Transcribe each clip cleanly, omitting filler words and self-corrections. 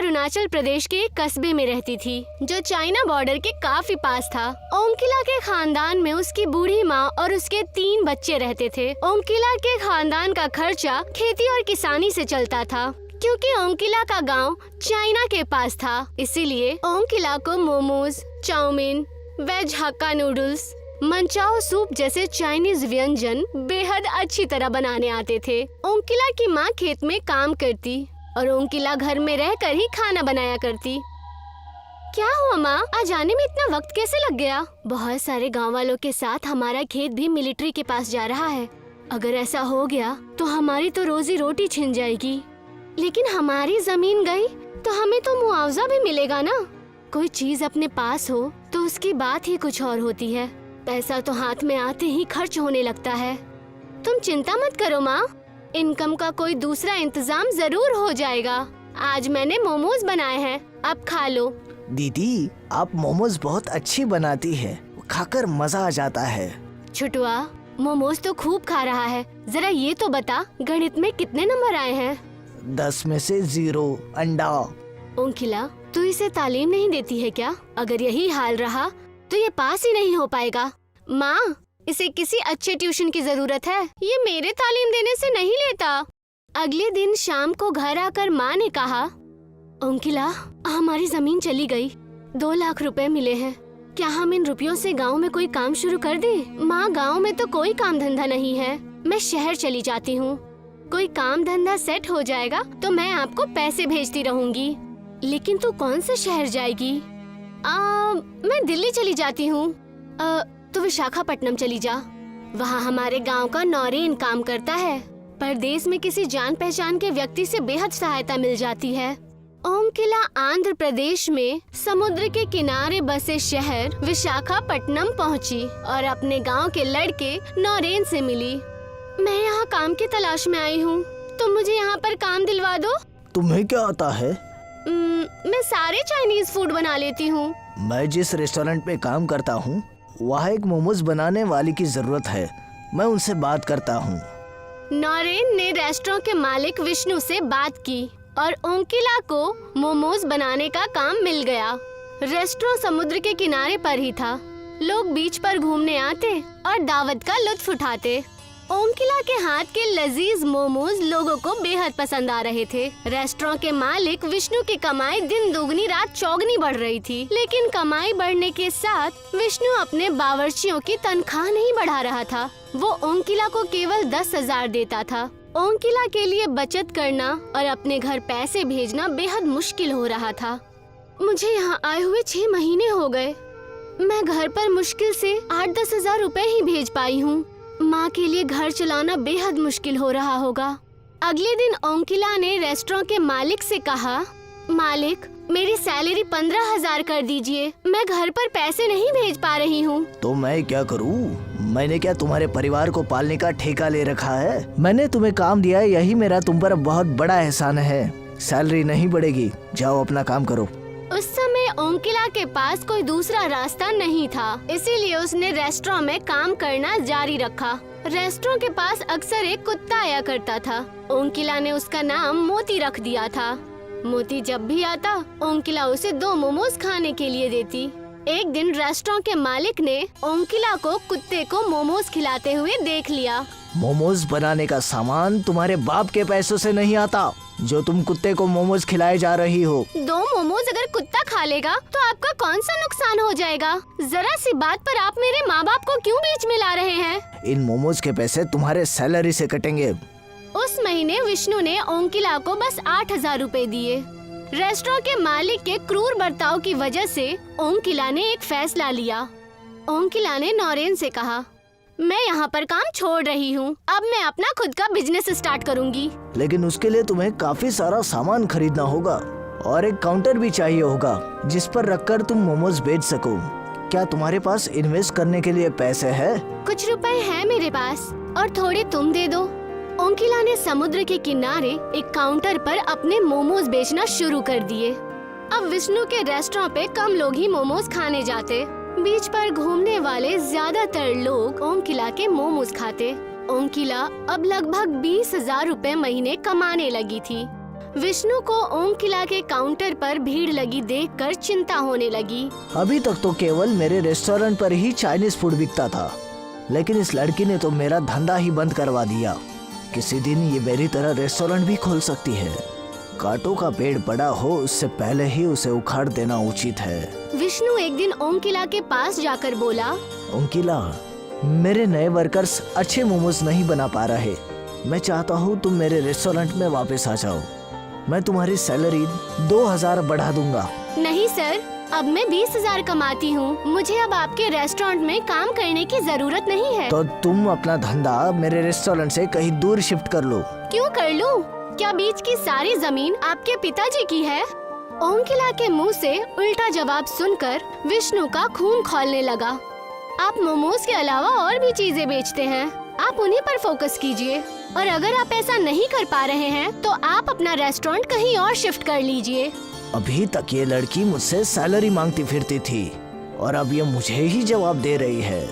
अरुणाचल प्रदेश के एक कस्बे में रहती थी जो चाइना बॉर्डर के काफी पास था। ओंकिला के खानदान में उसकी बूढ़ी माँ और उसके 3 बच्चे रहते थे। ओंकिला के खानदान का खर्चा खेती और किसानी से चलता था। क्योंकि ओंकिला का गांव चाइना के पास था, इसीलिए ओंकिला को momos, chow mein, veg hakka noodles, manchow soup जैसे चाइनीज व्यंजन बेहद अच्छी तरह बनाने आते थे। ओंकिला की माँ खेत में काम करती और ओंकिला घर में रहकर ही खाना बनाया करती। क्या हुआ माँ, आज आने में इतना वक्त कैसे लग गया? बहुत सारे गांव वालों के साथ हमारा खेत भी मिलिट्री के पास जा रहा है। अगर ऐसा हो गया तो हमारी तो रोजी रोटी छिन जाएगी। लेकिन हमारी जमीन गई तो हमें तो मुआवजा भी मिलेगा ना। कोई चीज अपने पास हो तो उसकी बात ही कुछ और होती है। पैसा तो हाथ में आते ही खर्च होने लगता है। तुम चिंता मत करो माँ, इनकम का कोई दूसरा इंतजाम जरूर हो जाएगा। आज मैंने मोमोज बनाए हैं, अब खा लो। दीदी, आप मोमोज बहुत अच्छी बनाती है, खाकर मजा आ जाता है। छुटुआ, मोमोज तो खूब खा रहा है। जरा ये तो बता, गणित में कितने नंबर आए हैं? 10 में से 0 अंडा। ओंकिला, तू इसे तालीम नहीं देती है क्या? अगर यही हाल रहा तो ये पास ही नहीं हो पाएगा। माँ, इसे किसी अच्छे ट्यूशन की जरूरत है, ये मेरे तालीम देने से नहीं लेता। अगले दिन शाम को घर आकर माँ ने कहा, ओंकिला, हमारी जमीन चली गई, 2 लाख रुपए मिले हैं। क्या हम इन रुपयों से गांव में कोई काम शुरू कर दें? माँ, गांव में तो कोई काम धंधा नहीं है, मैं शहर चली जाती हूँ। कोई काम धंधा सेट हो जाएगा तो मैं आपको पैसे भेजती रहूंगी। लेकिन तू कौन से शहर जाएगी? मैं दिल्ली चली जाती हूँ। तो विशाखापट्टनम चली जा, वहाँ हमारे गांव का नौरेन काम करता है। परदेश में किसी जान पहचान के व्यक्ति से बेहद सहायता मिल जाती है। ओंकिला आंध्र प्रदेश में समुद्र के किनारे बसे शहर विशाखापट्टनम पहुँची और अपने गांव के लड़के नौरेन से मिली। मैं यहाँ काम की तलाश में आई हूँ, तुम मुझे यहाँ पर काम दिलवा दो। तुम्हें क्या आता है? मैं सारे चाइनीज फूड बना लेती हूँ। मैं जिस रेस्टोरेंट में काम करता हूँ वहाँ एक मोमोज बनाने वाली की जरूरत है, मैं उनसे बात करता हूँ। नौरेन ने रेस्टोरेंट के मालिक विष्णु से बात की और ओंकिला को मोमोज बनाने का काम मिल गया। रेस्टोरेंट समुद्र के किनारे पर ही था। लोग बीच पर घूमने आते और दावत का लुत्फ उठाते। ओंकिला के हाथ के लजीज मोमोज लोगों को बेहद पसंद आ रहे थे। रेस्टोरेंट के मालिक विष्णु की कमाई दिन दुगनी रात चौगनी बढ़ रही थी। लेकिन कमाई बढ़ने के साथ विष्णु अपने बावर्चियों की तनख्वाह नहीं बढ़ा रहा था। वो ओंकिला को केवल 10,000 देता था। ओंकिला के लिए बचत करना और अपने घर पैसे भेजना बेहद मुश्किल हो रहा था। मुझे यहाँ आए हुए 6 महीने हो गए। मैं घर पर मुश्किल से 8-10 हजार रुपए ही भेज पाई हूँ। माँ के लिए घर चलाना बेहद मुश्किल हो रहा होगा। अगले दिन ओंकिला ने रेस्टोरेंट के मालिक से कहा, मालिक, मेरी सैलरी 15,000 कर दीजिए, मैं घर पर पैसे नहीं भेज पा रही हूँ। तो मैं क्या करूँ? मैंने क्या तुम्हारे परिवार को पालने का ठेका ले रखा है? मैंने तुम्हें काम दिया है, यही मेरा तुम पर बहुत बड़ा एहसान है। सैलरी नहीं बढ़ेगी, जाओ अपना काम करो। उस समय ओंकिला के पास कोई दूसरा रास्ता नहीं था, इसीलिए उसने रेस्टोरेंट में काम करना जारी रखा। रेस्टोरेंट के पास अक्सर एक कुत्ता आया करता था। ओंकिला ने उसका नाम मोती रख दिया था। मोती जब भी आता, ओंकिला उसे 2 मोमोज खाने के लिए देती। एक दिन रेस्टोरेंट के मालिक ने ओंकिला को कुत्ते को मोमोज खिलाते हुए देख लिया। मोमोज बनाने का सामान तुम्हारे बाप के पैसों से नहीं आता, जो तुम कुत्ते को मोमोज खिलाए जा रही हो। 2 मोमोज अगर कुत्ता खा लेगा तो आपका कौन सा नुकसान हो जाएगा? जरा सी बात पर आप मेरे माँ बाप को क्यों बीच में ला रहे हैं? इन मोमोज के पैसे तुम्हारे सैलरी से कटेंगे। उस महीने विष्णु ने ओंकिला को बस 8,000 रुपए दिए। रेस्टोरेंट के मालिक के क्रूर बर्ताव की वजह से ओंकिला ने एक फैसला लिया। ओंकिला ने नौरेन से कहा, मैं यहाँ पर काम छोड़ रही हूँ, अब मैं अपना खुद का बिजनेस स्टार्ट करूँगी। लेकिन उसके लिए तुम्हें काफी सारा सामान खरीदना होगा और एक काउंटर भी चाहिए होगा जिस पर रखकर तुम मोमोज बेच सको। क्या तुम्हारे पास इन्वेस्ट करने के लिए पैसे है? कुछ रुपए है मेरे पास और थोड़े तुम दे दो। ओंकिला ने समुद्र के किनारे एक काउंटर पर अपने मोमोज बेचना शुरू कर दिए। अब विष्णु के रेस्टोरेंट पे कम लोग ही मोमोज खाने जाते। बीच पर घूमने वाले ज्यादातर लोग ओंकिला के मोमोज खाते। ओंकिला अब लगभग 20,000 रुपए महीने कमाने लगी थी। विष्णु को ओम किला के काउंटर पर भीड़ लगी देखकर चिंता होने लगी। अभी तक तो केवल मेरे रेस्टोरेंट पर ही चाइनीज फूड बिकता था, लेकिन इस लड़की ने तो मेरा धंधा ही बंद करवा दिया। किसी दिन ये मेरी तरह रेस्टोरेंट भी खोल सकती है। कांटों का पेड़ बड़ा हो उससे पहले ही उसे उखाड़ देना उचित है। विष्णु एक दिन ओम किला के पास जाकर बोला, ओम किला, मेरे नए वर्कर्स अच्छे मोमोज नहीं बना पा रहे। मैं चाहता हूँ तुम मेरे रेस्टोरेंट में वापस आ जाओ। मैं तुम्हारी सैलरी 2000 बढ़ा दूंगा। नहीं सर, अब मैं 20,000 कमाती हूँ। मुझे अब आपके रेस्टोरेंट में काम करने की जरूरत नहीं है। तो तुम अपना धंधा मेरे रेस्टोरेंट से कहीं दूर शिफ्ट कर लो। क्यों कर लूँ? क्या बीच की सारी जमीन आपके पिताजी की है? ओम किला के मुंह से उल्टा जवाब सुनकर विष्णु का खून खौलने लगा। आप मोमोज के अलावा और भी चीजें बेचते हैं, आप उन्हीं पर फोकस कीजिए। और अगर आप ऐसा नहीं कर पा रहे हैं तो आप अपना रेस्टोरेंट कहीं और शिफ्ट कर लीजिए। अभी तक ये लड़की मुझसे सैलरी मांगती फिरती थी और अब ये मुझे ही जवाब दे रही है।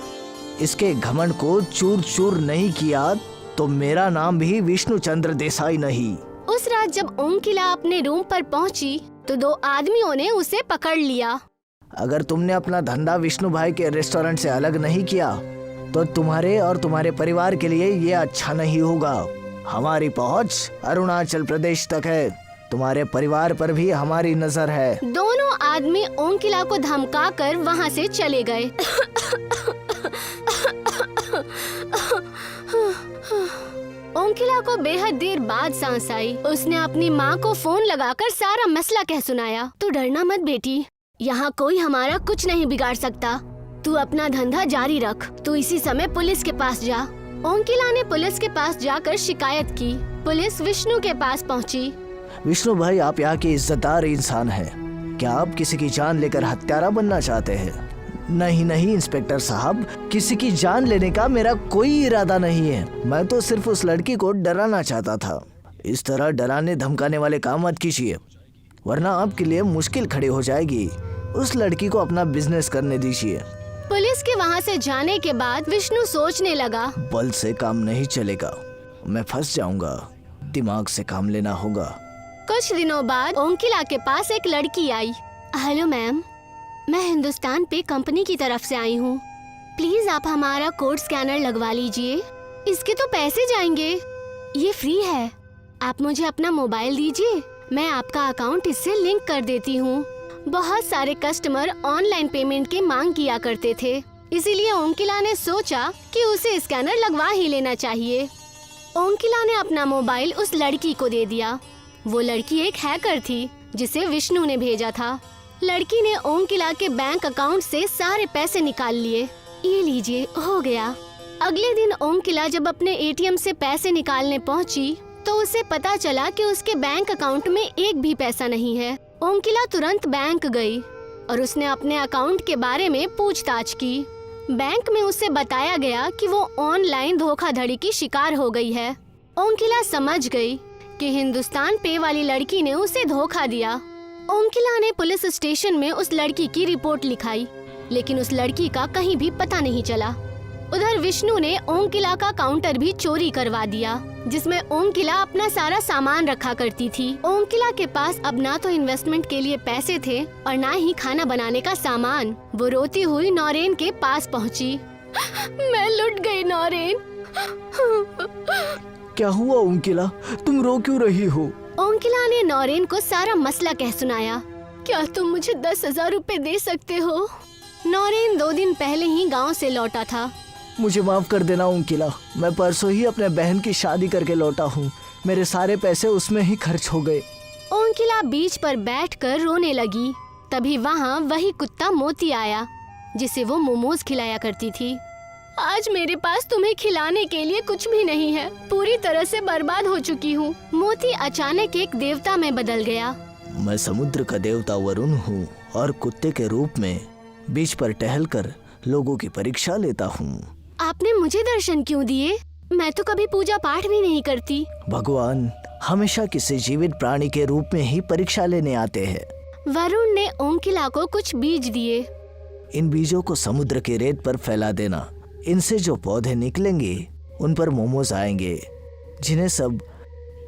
इसके घमंड को चूर चूर नहीं किया तो मेरा नाम भी विष्णु चंद्र देसाई नहीं। उस रात जब ओम किला अपने रूम पर पहुंची तो 2 आदमियों ने उसे पकड़ लिया। अगर तुमने अपना धंधा विष्णु भाई के रेस्टोरेंट से अलग नहीं किया तो तुम्हारे और तुम्हारे परिवार के लिए ये अच्छा नहीं होगा। हमारी पहुंच अरुणाचल प्रदेश तक है, तुम्हारे परिवार पर भी हमारी नजर है। दोनों आदमी ओम किला को धमकाकर वहां से चले गए। ओम किला को बेहद देर बाद सांस आई। उसने अपनी माँ को फोन लगाकर सारा मसला कह सुनाया। तू डरना मत बेटी, यहाँ कोई हमारा कुछ नहीं बिगाड़ सकता। तू अपना धंधा जारी रख। तू इसी समय पुलिस के पास जा। ओम किला ने पुलिस के पास जाकर शिकायत की। पुलिस विष्णु के पास पहुँची। विष्णु भाई, आप यहाँ के इज्जतदार इंसान हैं। क्या आप किसी की जान लेकर हत्यारा बनना चाहते हैं? नहीं नहीं इंस्पेक्टर साहब, किसी की जान लेने का मेरा कोई इरादा नहीं है। मैं तो सिर्फ उस लड़की को डराना चाहता था। इस तरह डराने धमकाने वाले काम मत कीजिए, वरना आपके लिए मुश्किल खड़ी हो जाएगी। उस लड़की को अपना बिजनेस करने दीजिए। पुलिस के वहाँ से जाने के बाद विष्णु सोचने लगा, बल से काम नहीं चलेगा, मैं फंस जाऊंगा। दिमाग से काम लेना होगा। कुछ दिनों बाद ओम किला के पास एक लड़की आई। हेलो मैम, मैं हिंदुस्तान पे कंपनी की तरफ से आई हूँ। प्लीज आप हमारा कोड स्कैनर लगवा लीजिए। इसके तो पैसे जाएंगे, ये फ्री है। आप मुझे अपना मोबाइल दीजिए, मैं आपका अकाउंट इससे लिंक कर देती हूँ। बहुत सारे कस्टमर ऑनलाइन पेमेंट की मांग किया करते थे, इसीलिए ओम किला ने सोचा कि उसे स्कैनर लगवा ही लेना चाहिए। ओम किला ने अपना मोबाइल उस लड़की को दे दिया। वो लड़की एक हैकर थी जिसे विष्णु ने भेजा था। लड़की ने ओम किला के बैंक अकाउंट से सारे पैसे निकाल लिए। ये लीजिए, हो गया। अगले दिन ओम किला जब अपने एटीएम से पैसे निकालने पहुंची तो उसे पता चला कि उसके बैंक अकाउंट में एक भी पैसा नहीं है। ओम किला तुरंत बैंक गई और उसने अपने अकाउंट के बारे में पूछताछ की। बैंक में उसे बताया गया कि वो ऑनलाइन धोखाधड़ी की शिकार हो गई है। ओम किला समझ गई कि हिंदुस्तान पे वाली लड़की ने उसे धोखा दिया। ओम किला ने पुलिस स्टेशन में उस लड़की की रिपोर्ट लिखाई, लेकिन उस लड़की का कहीं भी पता नहीं चला। उधर विष्णु ने ओम किला का काउंटर भी चोरी करवा दिया, जिसमें ओम किला अपना सारा सामान रखा करती थी। ओम किला के पास अब ना तो इन्वेस्टमेंट के लिए पैसे थे और ना ही खाना बनाने का सामान। वो रोती हुई नौरेन के पास पहुंची। मैं लुट गई नौरेन। क्या हुआ ओम किला, तुम रो क्यों रही हो? ओम किला ने नौरेन को सारा मसला कह सुनाया। क्या तुम मुझे 10,000 रुपए दे सकते हो? नौरेन 2 दिन पहले ही गांव से लौटा था। मुझे माफ कर देना ओम किला, मैं परसों ही अपने बहन की शादी करके लौटा हूँ। मेरे सारे पैसे उसमें ही खर्च हो गए। ओम किला बीच पर बैठकर रोने लगी। तभी वहाँ वही कुत्ता मोती आया, जिसे वो मोमोज खिलाया करती थी। आज मेरे पास तुम्हें खिलाने के लिए कुछ भी नहीं है, पूरी तरह से बर्बाद हो चुकी हूँ। मोती अचानक एक देवता में बदल गया। मैं समुद्र का देवता वरुण हूँ और कुत्ते के रूप में बीच पर टहलकर लोगों की परीक्षा लेता हूँ। आपने मुझे दर्शन क्यों दिए? मैं तो कभी पूजा पाठ भी नहीं करती। भगवान हमेशा किसी जीवित प्राणी के रूप में ही परीक्षा लेने आते हैं। वरुण ने ओम किला को कुछ बीज दिए। इन बीजों को समुद्र के रेत पर फैला देना। इनसे जो पौधे निकलेंगे उन पर मोमोज आएंगे, जिन्हें सब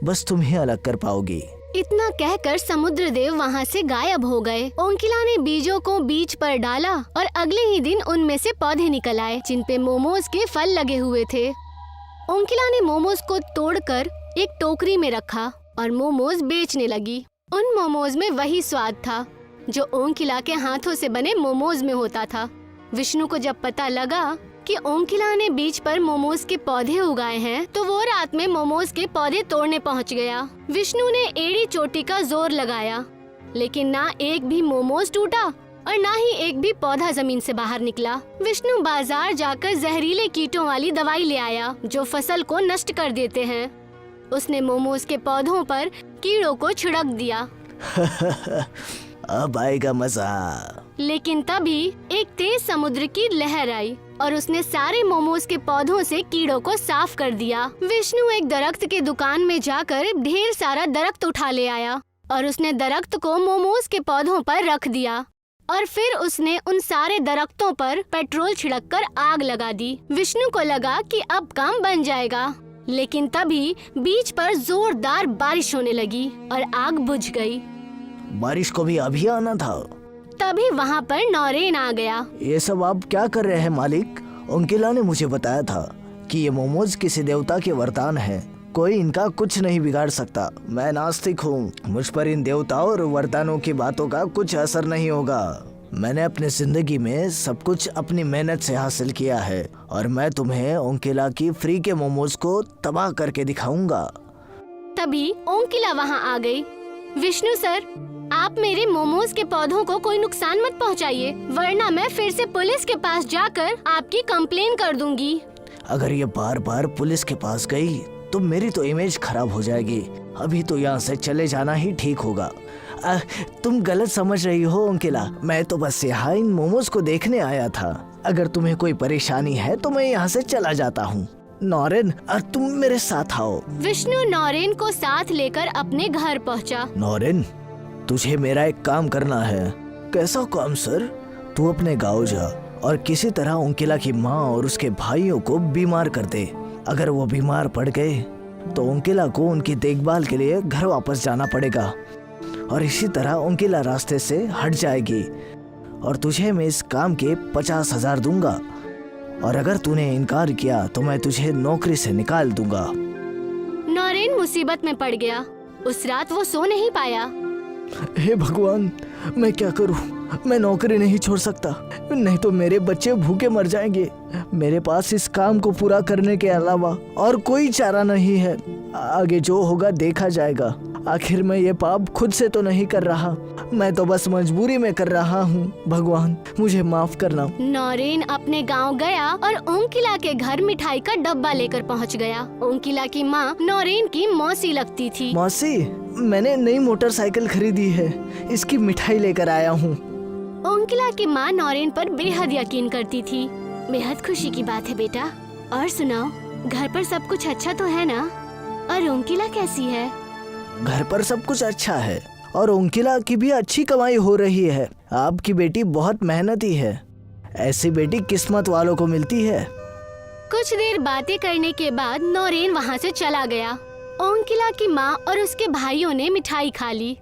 बस तुम ही अलग कर पाओगी। इतना कहकर समुद्र देव वहाँ से गायब हो गए। ओंकिला ने बीजों को बीज पर डाला और अगले ही दिन उनमें से पौधे निकल आए जिन पे मोमोज के फल लगे हुए थे। ओंकिला ने मोमोज को तोड़कर एक टोकरी में रखा और मोमोज बेचने लगी। उन मोमोज में वही स्वाद था जो ओंकिला के हाथों से बने मोमोज में होता था। विष्णु को जब पता लगा कि ओंकिला ने बीज पर मोमोज के पौधे उगाए हैं, तो वो रात में मोमोज के पौधे तोड़ने पहुंच गया। विष्णु ने एड़ी चोटी का जोर लगाया, लेकिन ना एक भी मोमोज टूटा और ना ही एक भी पौधा जमीन से बाहर निकला। विष्णु बाजार जाकर जहरीले कीटों वाली दवाई ले आया जो फसल को नष्ट कर देते हैं। उसने मोमोज के पौधों पर कीड़ों को छिड़क दिया। अब आएगा मजा। लेकिन तभी एक तेज समुद्र की लहर आई और उसने सारे मोमोज के पौधों से कीड़ों को साफ कर दिया। विष्णु एक दरख्त के दुकान में जाकर ढेर सारा दरख्त उठा ले आया और उसने दरख्त को मोमोज के पौधों पर रख दिया और फिर उसने उन सारे दरख्तों पर पेट्रोल छिड़ककर आग लगा दी। विष्णु को लगा कि अब काम बन जाएगा, लेकिन तभी बीच पर जोरदार बारिश होने लगी और आग बुझ गई। बारिश को भी अभी आना था। तभी वहाँ पर नौरेन आ गया। ये सब आप क्या कर रहे हैं मालिक? ओंकिला ने मुझे बताया था कि ये मोमोज किसी देवता के वरदान है, कोई इनका कुछ नहीं बिगाड़ सकता। मैं नास्तिक हूँ, मुझ पर इन देवताओं और वरदानों की बातों का कुछ असर नहीं होगा। मैंने अपनी जिंदगी में सब कुछ अपनी मेहनत से हासिल किया है और मैं तुम्हें ओंकिला की फ्री के मोमोज को तबाह करके दिखाऊंगा। तभी ओंकिला वहाँ आ गई। विष्णु सर, आप मेरे मोमोज के पौधों को कोई नुकसान मत पहुँचाइए, वरना मैं फिर से पुलिस के पास जाकर आपकी कंप्लेन कर दूंगी। अगर ये बार बार पुलिस के पास गई तो मेरी तो इमेज खराब हो जाएगी। अभी तो यहाँ से चले जाना ही ठीक होगा। तुम गलत समझ रही हो ओंकिला, मैं तो बस यहाँ इन मोमोज को देखने आया था। अगर तुम्हें कोई परेशानी है तो मैं यहाँ से चला जाता हूँ। नौरेन, तुम मेरे साथ आओ। विष्णु नौरेन को साथ लेकर अपने घर पहुँचा। नौरेन, तुझे मेरा एक काम करना है। कैसा काम सर? तू अपने गाँव जा और किसी तरह ओंकिला की माँ और उसके भाइयों को बीमार कर दे। अगर वो बीमार पड़ गए तो ओंकिला को उनकी देखभाल के लिए घर वापस जाना पड़ेगा और इसी तरह ओंकिला रास्ते से हट जाएगी और तुझे मैं इस काम के 50,000 दूंगा और अगर तूने इनकार किया तो मैं तुझे नौकरी से निकाल दूंगा। नौरेन मुसीबत में पड़ गया। उस रात वो सो नहीं पाया। हे भगवान, मैं क्या करूं? मैं नौकरी नहीं छोड़ सकता, नहीं तो मेरे बच्चे भूखे मर जाएंगे। मेरे पास इस काम को पूरा करने के अलावा और कोई चारा नहीं है। आगे जो होगा देखा जाएगा। आखिर मैं ये पाप खुद से तो नहीं कर रहा, मैं तो बस मजबूरी में कर रहा हूँ। भगवान, मुझे माफ करना। नौरेन अपने गांव गया और ओंकिला के घर मिठाई का डब्बा लेकर पहुँच गया। ओंकिला की माँ नौरेन की मौसी लगती थी। मौसी, मैंने नई मोटरसाइकिल खरीदी है, इसकी मिठाई लेकर आया हूँ। ओंकिला की माँ नौरेन पर बेहद यकीन करती थी। बेहद खुशी की बात है बेटा। और सुनाओ, घर पर सब कुछ अच्छा तो है ना? और ओंकिला कैसी है? घर पर सब कुछ अच्छा है और ओंकिला की भी अच्छी कमाई हो रही है। आपकी बेटी बहुत मेहनती है, ऐसी बेटी किस्मत वालों को मिलती है। कुछ देर बातें करने के बाद नौरेन वहाँ से चला गया। ओंकिला की माँ और उसके भाइयों ने मिठाई खा ली।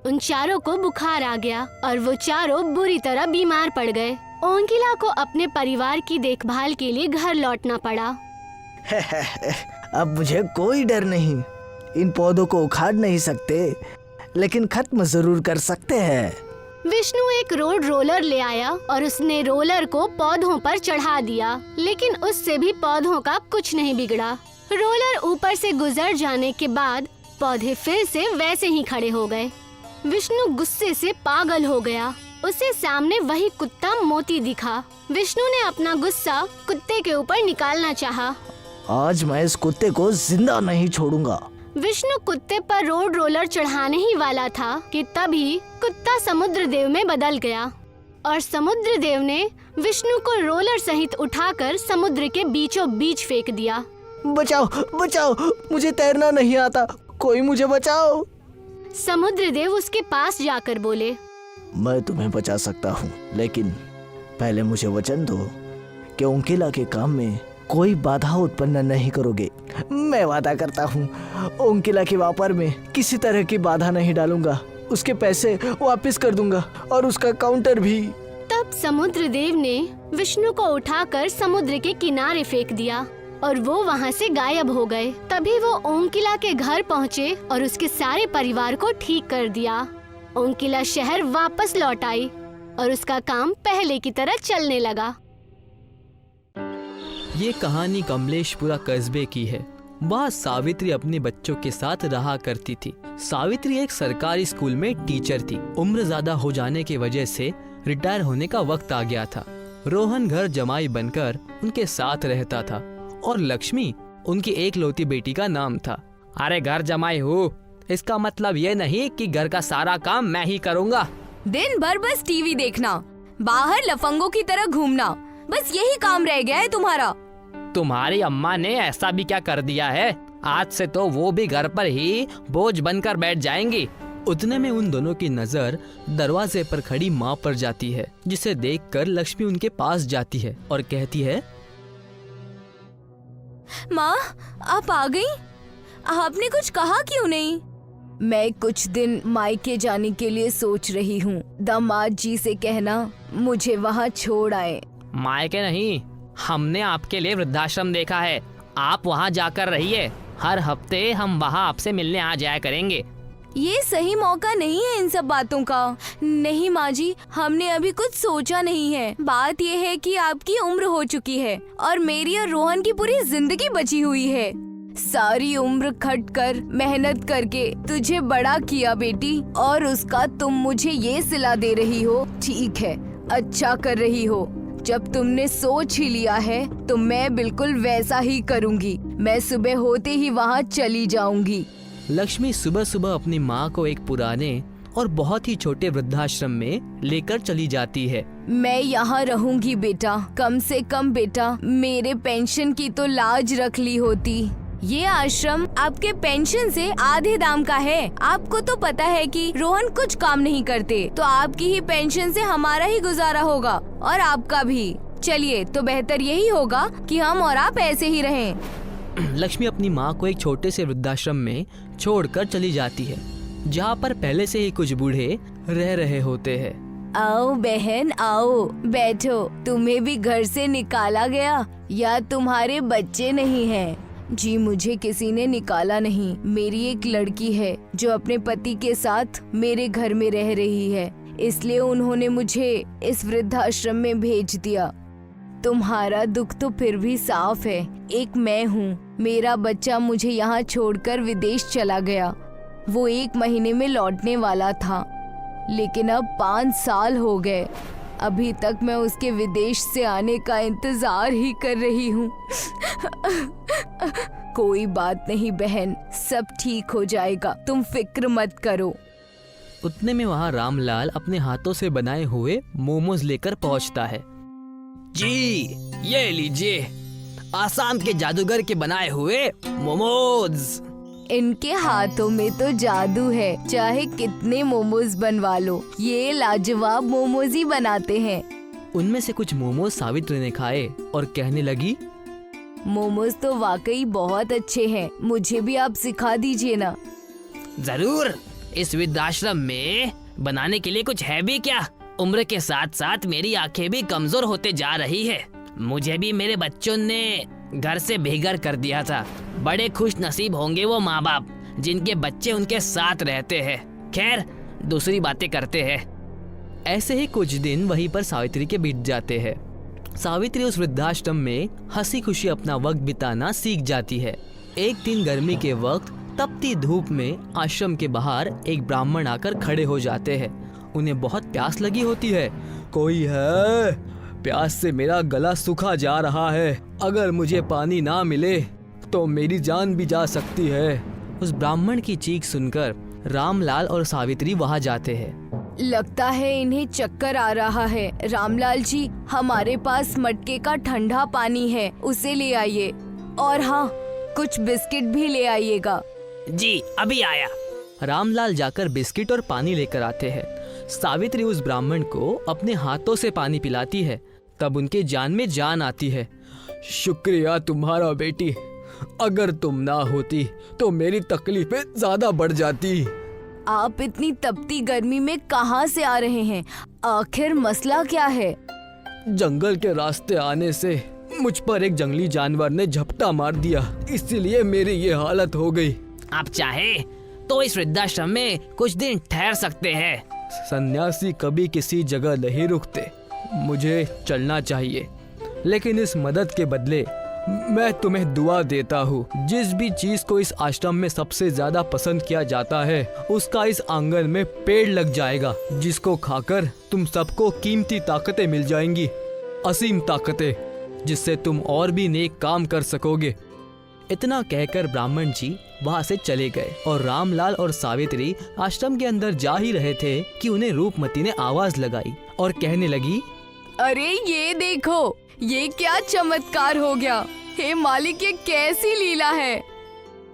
उन चारों को बुखार आ गया और वो चारों बुरी तरह बीमार पड़ गए। ओंकिला को अपने परिवार की देखभाल के लिए घर लौटना पड़ा। अब मुझे कोई डर नहीं। इन पौधों को उखाड़ नहीं सकते, लेकिन खत्म जरूर कर सकते हैं। विष्णु एक रोड रोलर ले आया और उसने रोलर को पौधों पर चढ़ा दिया, लेकिन उससे भी पौधों का कुछ नहीं बिगड़ा। रोलर ऊपर से गुजर जाने के बाद पौधे फिर से वैसे ही खड़े हो गए। विष्णु गुस्से से पागल हो गया। उसे सामने वही कुत्ता मोती दिखा। विष्णु ने अपना गुस्सा कुत्ते के ऊपर निकालना चाहा। आज मैं इस कुत्ते को जिंदा नहीं छोड़ूंगा। विष्णु कुत्ते पर रोड रोलर चढ़ाने ही वाला था कि तभी कुत्ता समुद्र देव में बदल गया और समुद्र देव ने विष्णु को रोलर सहित उठाकर समुद्र के बीचों बीच फेंक दिया। बचाओ, बचाओ, मुझे तैरना नहीं आता, कोई मुझे बचाओ। समुद्र देव उसके पास जाकर बोले, मैं तुम्हें बचा सकता हूँ, लेकिन पहले मुझे वचन दो कि ओंकिला के काम में कोई बाधा उत्पन्न नहीं करोगे। मैं वादा करता हूँ ओंकिला के व्यापार में किसी तरह की बाधा नहीं डालूंगा। उसके पैसे वापस कर दूंगा और उसका काउंटर भी। तब समुद्र देव ने विष्णु को उठाकर समुद्र के किनारे फेंक दिया और वो वहाँ से गायब हो गए। तभी वो ओंकिला के घर पहुँचे और उसके सारे परिवार को ठीक कर दिया। ओंकिला शहर वापस लौट आई और उसका काम पहले की तरह चलने लगा। ये कहानी कमलेशपुरा कस्बे की है। वहाँ सावित्री अपने बच्चों के साथ रहा करती थी। सावित्री एक सरकारी स्कूल में टीचर थी। उम्र ज्यादा हो जाने की वजह से रिटायर होने का वक्त आ गया था। रोहन घर जमाई बनकर उनके साथ रहता था और लक्ष्मी उनकी एकलौती बेटी का नाम था। अरे घर जमाई हूँ, इसका मतलब ये नहीं कि घर का सारा काम मैं ही करूँगा। दिन भर बस टीवी देखना, बाहर लफंगों की तरह घूमना, बस यही काम रह गया है तुम्हारा। तुम्हारी अम्मा ने ऐसा भी क्या कर दिया है? आज से तो वो भी घर पर ही बोझ बनकर बैठ जाएंगी। उतने में उन दोनों की नजर दरवाजे पर खड़ी माँ पर जाती है, जिसे देखकर लक्ष्मी उनके पास जाती है और कहती है, माँ आप आ गई? आपने कुछ कहा क्यों नहीं? मैं कुछ दिन मायके जाने के लिए सोच रही हूँ। दामाद जी से कहना मुझे वहाँ छोड़ आए। मायके नहीं, हमने आपके लिए वृद्धाश्रम देखा है, आप वहाँ जाकर रहिए। हर हफ्ते हम वहाँ आपसे मिलने आ जाया करेंगे। ये सही मौका नहीं है इन सब बातों का। नहीं माँ जी, हमने अभी कुछ सोचा नहीं है। बात ये है कि आपकी उम्र हो चुकी है और मेरी और रोहन की पूरी जिंदगी बची हुई है। सारी उम्र खट कर मेहनत करके तुझे बड़ा किया बेटी, और उसका तुम मुझे ये सिला दे रही हो। ठीक है, अच्छा कर रही हो। जब तुमने सोच ही लिया है तो मैं बिल्कुल वैसा ही करूँगी। मैं सुबह होते ही वहाँ चली जाऊँगी। लक्ष्मी सुबह सुबह अपनी माँ को एक पुराने और बहुत ही छोटे वृद्धाश्रम में लेकर चली जाती है। मैं यहाँ रहूँगी बेटा। कम से कम बेटा मेरे पेंशन की तो लाज रख ली होती। ये आश्रम आपके पेंशन से आधे दाम का है। आपको तो पता है कि रोहन कुछ काम नहीं करते, तो आपकी ही पेंशन से हमारा ही गुजारा होगा और आपका भी। चलिए, तो बेहतर यही होगा कि हम और आप ऐसे ही रहें। लक्ष्मी अपनी माँ को एक छोटे से वृद्धाश्रम में छोड़कर चली जाती है, जहाँ पर पहले से ही कुछ बूढ़े रह रहे होते हैं। आओ बहन आओ, बैठो। तुम्हें भी घर से निकाला गया या तुम्हारे बच्चे नहीं हैं? जी मुझे किसी ने निकाला नहीं। मेरी एक लड़की है जो अपने पति के साथ मेरे घर में रह रही है, इसलिए उन्होंने मुझे इस वृद्धाश्रम में भेज दिया। तुम्हारा दुख तो फिर भी साफ है। एक मैं हूँ। मेरा बच्चा मुझे यहाँ छोड़कर विदेश चला गया। वो 1 महीने में लौटने वाला था, लेकिन अब 5 साल हो गए। अभी तक मैं उसके विदेश से आने का इंतजार ही कर रही हूँ। कोई बात नहीं बहन, सब ठीक हो जाएगा, तुम फिक्र मत करो। उतने में वहाँ रामलाल अपने हाथों से बनाए हुए मोमोज लेकर पहुँचता है। जी ये लीजिए, आसाम के जादूगर के बनाए हुए मोमोज। इनके हाथों में तो जादू है, चाहे कितने मोमोज बनवा लो, ये लाजवाब मोमोज ही बनाते हैं। उनमें से कुछ मोमोज सावित्री ने खाए और कहने लगी, मोमोज तो वाकई बहुत अच्छे हैं, मुझे भी आप सिखा दीजिए ना। जरूर। इस वृद्धाश्रम में बनाने के लिए कुछ है भी क्या? उम्र के साथ साथ मेरी आंखें भी कमजोर होते जा रही है। मुझे भी मेरे बच्चों ने घर से बेघर कर दिया था। बड़े खुश नसीब होंगे वो माँ बाप जिनके बच्चे उनके साथ रहते हैं। खैर, दूसरी बातें करते हैं। ऐसे ही कुछ दिन वहीं पर सावित्री के बीत जाते हैं। सावित्री उस वृद्धाश्रम में हंसी खुशी अपना वक्त बिताना सीख जाती है। एक दिन गर्मी के वक्त तपती धूप में आश्रम के बाहर एक ब्राह्मण आकर खड़े हो जाते हैं। उन्हें बहुत प्यास लगी होती है। कोई है? प्यास से मेरा गला सूखा जा रहा है। अगर मुझे पानी ना मिले तो मेरी जान भी जा सकती है। उस ब्राह्मण की चीख सुनकर रामलाल और सावित्री वहाँ जाते हैं। लगता है इन्हें चक्कर आ रहा है। रामलाल जी, हमारे पास मटके का ठंडा पानी है, उसे ले आइए। और हाँ, कुछ बिस्किट भी ले आइएगा। जी अभी आया। रामलाल जाकर बिस्किट और पानी लेकर आते हैं। सावित्री उस ब्राह्मण को अपने हाथों से पानी पिलाती है। तब उनके जान में जान आती है। शुक्रिया तुम्हारा बेटी। अगर तुम ना होती तो मेरी तकलीफें ज्यादा बढ़ जाती। आप इतनी तपती गर्मी में कहाँ से आ रहे हैं? आखिर मसला क्या है? जंगल के रास्ते आने से मुझ पर एक जंगली जानवर ने झपटा मार दिया, इसीलिए मेरी ये हालत हो गई। आप चाहे तो इस वृद्धाश्रम में कुछ दिन ठहर सकते हैं। सन्यासी कभी किसी जगह नहीं रुकते। मुझे चलना चाहिए, लेकिन इस मदद के बदले मैं तुम्हें दुआ देता हूँ। जिस भी चीज को इस आश्रम में सबसे ज्यादा पसंद किया जाता है, उसका इस आंगन में पेड़ लग जाएगा, जिसको खाकर तुम सबको कीमती ताकतें मिल जाएंगी, असीम ताकतें, जिससे तुम और भी नेक काम कर सकोगे। इतना कहकर ब्राह्मण जी वहाँ से चले गए और रामलाल और सावित्री आश्रम के अंदर जा ही रहे थे कि उन्हें रूपमती ने आवाज लगाई और कहने लगी, अरे ये देखो, ये क्या चमत्कार हो गया। हे मालिक, ये कैसी लीला है।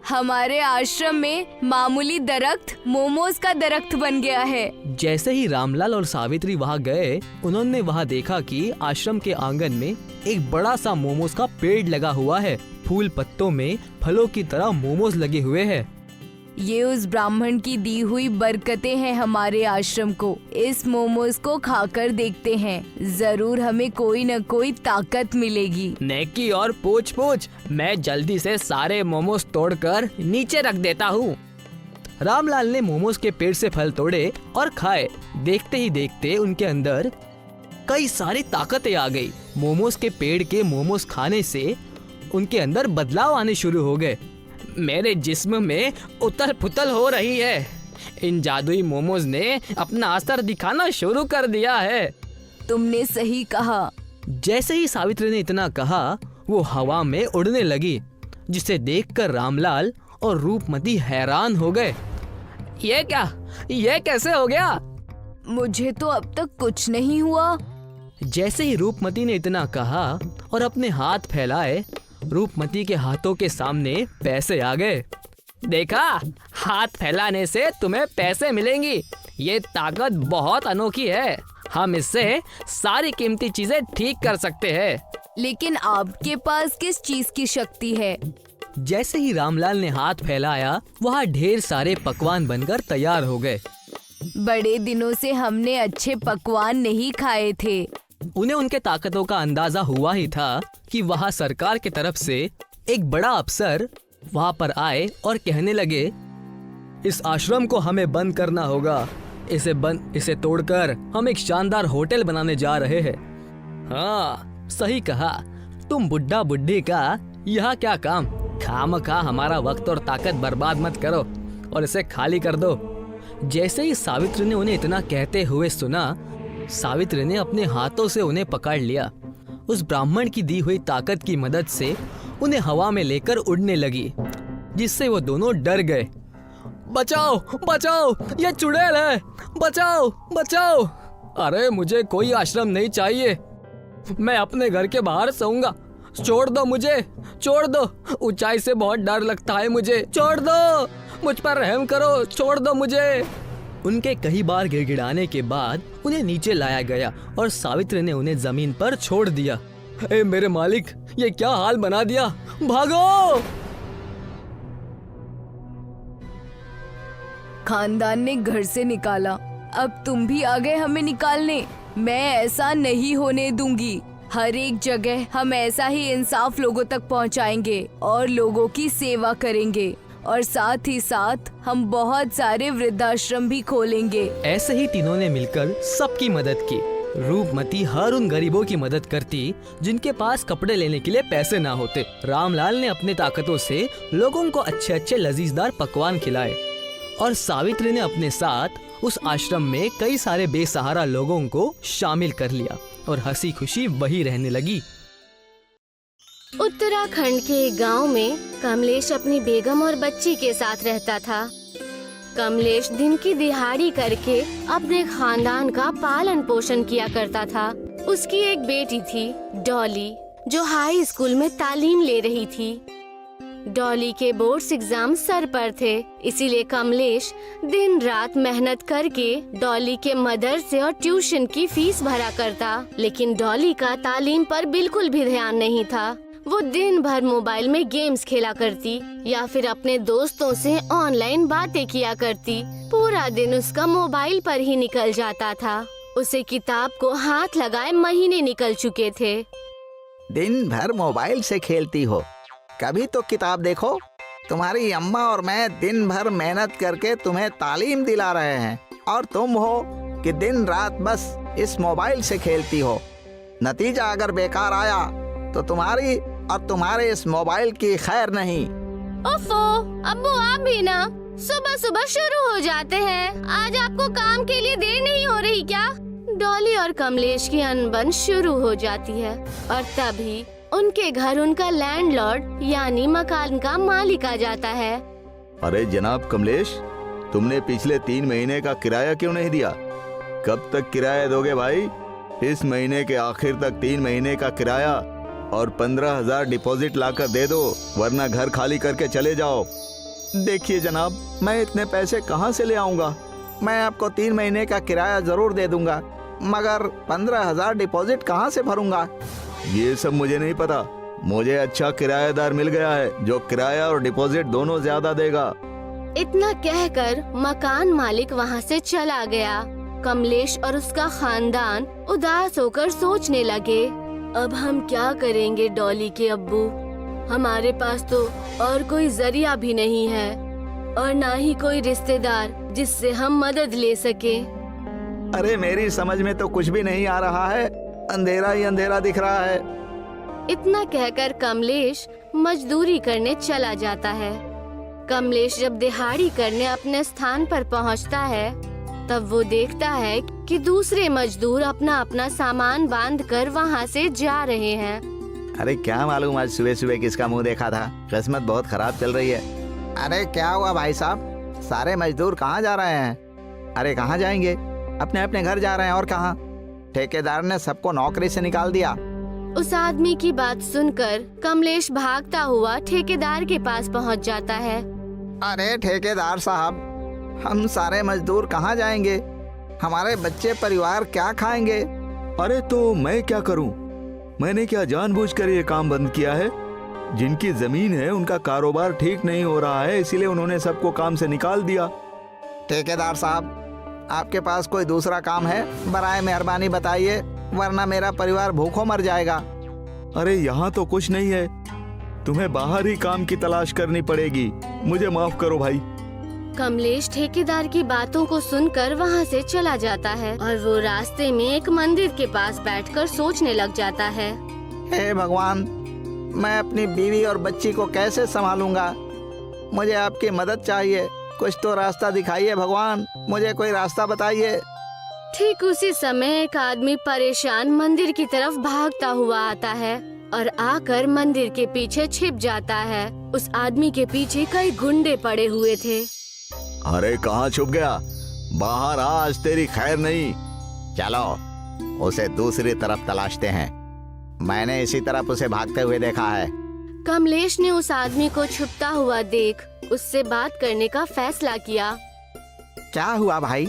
हमारे आश्रम में मामूली दरख्त मोमोज का दरख्त बन गया है। जैसे ही रामलाल और सावित्री वहाँ गए, उन्होंने वहाँ देखा कि आश्रम के आंगन में एक बड़ा सा मोमोज का पेड़ लगा हुआ है। फूल पत्तों में फलों की तरह मोमोज लगे हुए हैं। ये उस ब्राह्मण की दी हुई बरकतें हैं हमारे आश्रम को। इस मोमोज को खाकर देखते हैं, जरूर हमें कोई न कोई ताकत मिलेगी। नेकी और पूछ पूछ, मैं जल्दी से सारे मोमोज तोड़कर नीचे रख देता हूँ। रामलाल ने मोमोज के पेड़ से फल तोड़े और खाए। देखते ही देखते उनके अंदर कई सारी ताकतें आ गई। मोमोज के पेड़ के मोमोज खाने से उनके अंदर बदलाव आने शुरू हो गए। मेरे जिस्म में उथल पुथल हो रही है। इन जादुई मोमोज ने अपना असर दिखाना शुरू कर दिया है। तुमने सही कहा। जैसे ही सावित्री ने इतना कहा, वो हवा में उड़ने लगी, जिसे देखकर रामलाल और रूपमती हैरान हो गए। ये क्या? ये कैसे हो गया? मुझे तो अब तक कुछ नहीं हुआ। जैसे ही रूपमती ने इतना कहा और अपने हाथ फैलाए, रूपमती के हाथों के सामने पैसे आ गए। देखा, हाथ फैलाने से तुम्हें पैसे मिलेंगी। ये ताकत बहुत अनोखी है। हम इससे सारी कीमती चीजें ठीक कर सकते हैं। लेकिन आपके पास किस चीज की शक्ति है? जैसे ही रामलाल ने हाथ फैलाया, वहाँ ढेर सारे पकवान बनकर तैयार हो गए। बड़े दिनों से हमने अच्छे पकवान नहीं खाए थे। उन्हें उनके ताकतों का अंदाजा हुआ ही था कि वहाँ सरकार की तरफ से एक बड़ा अफसर वहाँ पर आए और कहने लगे, इस आश्रम को हमें बंद करना होगा। इसे तोड़कर हम एक शानदार होटल बनाने जा रहे हैं। हाँ, सही कहा। तुम बुड्ढा बुड्ढी का यहाँ क्या काम? खामखा हमारा वक्त और ताकत बर्बाद मत करो और इसे खाली कर दो। जैसे ही सावित्री ने उन्हें इतना कहते हुए सुना, सावित्री ने अपने हाथों से उन्हें पकड़ लिया। उस ब्राह्मण की दी हुई ताकत की मदद से उन्हें हवा में लेकर उड़ने लगी, जिससे वो दोनों डर गए। बचाओ बचाओ, ये चुड़ैल है, बचाओ बचाओ। अरे मुझे कोई आश्रम नहीं चाहिए, मैं अपने घर के बाहर सोऊंगा। छोड़ दो मुझे, छोड़ दो। ऊंचाई से बहुत डर लगता है मुझे, छोड़ दो, मुझ पर रहम करो, छोड़ दो मुझे। उनके कई बार गिड़गिड़ाने के बाद उन्हें नीचे लाया गया और सावित्री ने उन्हें जमीन पर छोड़ दिया। ए मेरे मालिक, ये क्या हाल बना दिया, भागो। खानदान ने घर से निकाला, अब तुम भी आ गए हमें निकालने। मैं ऐसा नहीं होने दूंगी। हर एक जगह हम ऐसा ही इंसाफ लोगों तक पहुंचाएंगे और लोगों की सेवा करेंगे, और साथ ही साथ हम बहुत सारे वृद्धाश्रम भी खोलेंगे। ऐसे ही तीनों ने मिलकर सबकी मदद की। रूपमती हर उन गरीबों की मदद करती जिनके पास कपड़े लेने के लिए पैसे ना होते। रामलाल ने अपने ताकतों से लोगों को अच्छे अच्छे लजीजदार पकवान खिलाए और सावित्री ने अपने साथ उस आश्रम में कई सारे बेसहारा लोगों को शामिल कर लिया और हंसी खुशी वही रहने लगी। उत्तराखंड के एक गांव में कमलेश अपनी बेगम और बच्ची के साथ रहता था। कमलेश दिन की दिहाड़ी करके अपने खानदान का पालन पोषण किया करता था। उसकी एक बेटी थी डॉली, जो हाई स्कूल में तालीम ले रही थी। डॉली के बोर्ड्स एग्जाम सर पर थे, इसीलिए कमलेश दिन रात मेहनत करके डॉली के मदरसे और ट्यूशन की फीस भरा करता। लेकिन डॉली का तालीम पर बिल्कुल भी ध्यान नहीं था। वो दिन भर मोबाइल में गेम्स खेला करती या फिर अपने दोस्तों से ऑनलाइन बातें किया करती। पूरा दिन उसका मोबाइल पर ही निकल जाता था। उसे किताब को हाथ लगाए महीने निकल चुके थे। दिन भर मोबाइल से खेलती हो, कभी तो किताब देखो। तुम्हारी अम्मा और मैं दिन भर मेहनत करके तुम्हें तालीम दिला रहे हैं और तुम हो कि दिन रात बस इस मोबाइल से खेलती हो। नतीजा अगर बेकार आया तो तुम्हारी और तुम्हारे इस मोबाइल की खैर नहीं। ओफो, अब्बू आप भी ना सुबह सुबह शुरू हो जाते हैं। आज आपको काम के लिए देर नहीं हो रही क्या? डॉली और कमलेश की अनबन शुरू हो जाती है और तभी उनके घर उनका लैंडलॉर्ड यानी मकान का मालिक आ जाता है। अरे जनाब कमलेश, तुमने पिछले 3 महीने का किराया क्यों नहीं दिया? कब तक किराया दोगे भाई? इस महीने के आखिर तक 3 महीने का किराया और 15,000 डिपॉजिट लाकर दे दो, वरना घर खाली करके चले जाओ। देखिए जनाब, मैं इतने पैसे कहाँ से ले आऊँगा? मैं आपको 3 महीने का किराया जरूर दे दूंगा, मगर 15,000 डिपॉजिट कहाँ से भरूंगा? ये सब मुझे नहीं पता। मुझे अच्छा किराएदार मिल गया है जो किराया और डिपॉजिट दोनों ज्यादा देगा। इतना कहकर मकान मालिक वहाँ से चला गया। कमलेश और उसका खानदान उदास होकर सोचने लगे, अब हम क्या करेंगे डॉली के अब्बू? हमारे पास तो और कोई जरिया भी नहीं है और ना ही कोई रिश्तेदार जिससे हम मदद ले सके। अरे मेरी समझ में तो कुछ भी नहीं आ रहा है, अंधेरा ही अंधेरा दिख रहा है। इतना कहकर कमलेश मजदूरी करने चला जाता है। कमलेश जब दिहाड़ी करने अपने स्थान पर पहुंचता है तब वो देखता है कि दूसरे मजदूर अपना अपना सामान बांधकर वहां से जा रहे हैं। अरे क्या मालूम आज सुबह सुबह किसका मुंह देखा था, किस्मत बहुत खराब चल रही है। अरे क्या हुआ भाई साहब, सारे मजदूर कहाँ जा रहे हैं? अरे कहाँ जाएंगे? अपने अपने घर जा रहे हैं। और कहाँ? ठेकेदार ने सबको नौकरी से निकाल दिया। उस आदमी की बात सुनकर कमलेश भागता हुआ ठेकेदार के पास पहुंच जाता है। अरे ठेकेदार साहब, हम सारे मजदूर कहाँ जाएंगे? हमारे बच्चे परिवार क्या खाएंगे? अरे तो मैं क्या करूं? मैंने क्या जानबूझकर ये काम बंद किया है? जिनकी जमीन है उनका कारोबार ठीक नहीं हो रहा है, इसीलिए उन्होंने सबको काम से निकाल दिया। ठेकेदार साहब, आपके पास कोई दूसरा काम है? बराए मेहरबानी बताइए, वरना मेरा परिवार भूखों मर जाएगा। अरे यहाँ तो कुछ नहीं है, तुम्हें बाहर ही काम की तलाश करनी पड़ेगी। मुझे माफ करो भाई। कमलेश ठेकेदार की बातों को सुनकर वहां से चला जाता है और वो रास्ते में एक मंदिर के पास बैठकर सोचने लग जाता है। हे भगवान, मैं अपनी बीवी और बच्ची को कैसे संभालूंगा? मुझे आपकी मदद चाहिए, कुछ तो रास्ता दिखाइए भगवान, मुझे कोई रास्ता बताइए। ठीक उसी समय एक आदमी परेशान मंदिर की तरफ भागता हुआ आता है और आकर मंदिर के पीछे छिप जाता है। उस आदमी के पीछे कई गुंडे पड़े हुए थे। अरे कहाँ छुप गया? बाहर आ, आज तेरी खैर नहीं। चलो उसे दूसरी तरफ तलाशते हैं, मैंने इसी तरफ उसे भागते हुए देखा है। कमलेश ने उस आदमी को छुपता हुआ देख उससे बात करने का फैसला किया। क्या हुआ भाई,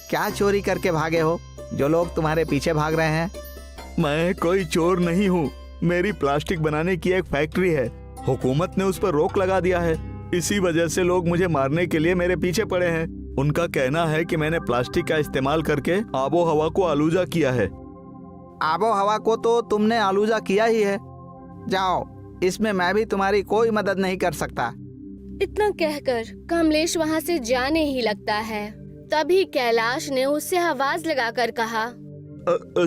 क्या चोरी करके भागे हो जो लोग तुम्हारे पीछे भाग रहे हैं? मैं कोई चोर नहीं हूँ, मेरी प्लास्टिक बनाने की एक फैक्ट्री है, हुकूमत ने उस पर रोक लगा दिया है, इसी वजह से लोग मुझे मारने के लिए मेरे पीछे पड़े हैं। उनका कहना है कि मैंने प्लास्टिक का इस्तेमाल करके आबो हवा को आलूजा किया है। आबो हवा को तो तुमने आलूजा किया ही है, जाओ, इसमें मैं भी तुम्हारी कोई मदद नहीं कर सकता। इतना कहकर कमलेश वहाँ से जाने ही लगता है। तभी कैलाश ने उससे आवाज लगाकर कहा,